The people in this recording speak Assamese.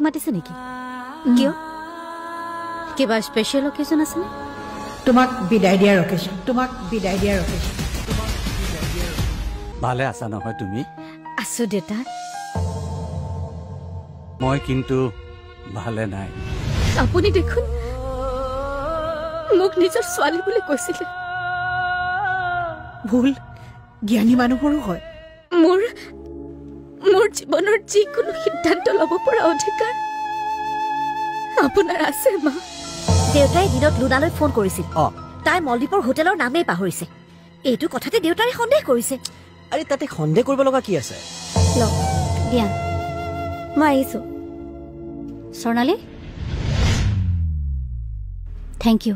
মাতিছে নেকি কিয় কিবা স্পেশাল অকেজন আছে নে তোমাক বিদায় দিয়াৰ অকেজন ভালে আছা নহয় তুমি আছো দেউতা মই কিন্তু ভালে নাই আপুনি দেখোন মোক নিজৰ ছোৱালী বুলি কৈছিলে ভুল জ্ঞানী মানুহৰো হয় মোৰ জীৱনৰ যিকোনো সিদ্ধান্ত ল'ব পৰা অধিকাৰ আপোনাৰ আছে মা দেউতাই দিনত লুনালৈ ফোন কৰিছিল তাই মলদ্বীপৰ হোটেলৰ নামেই পাহৰিছে এইটো কথাতে দেউতাৰে সন্দেহ কৰিছে আৰে তাতে সন্দেহ কৰিব লগা কি আছে লওক দিয়া মই আহিছো স্বৰ্ণালী থেংক ইউ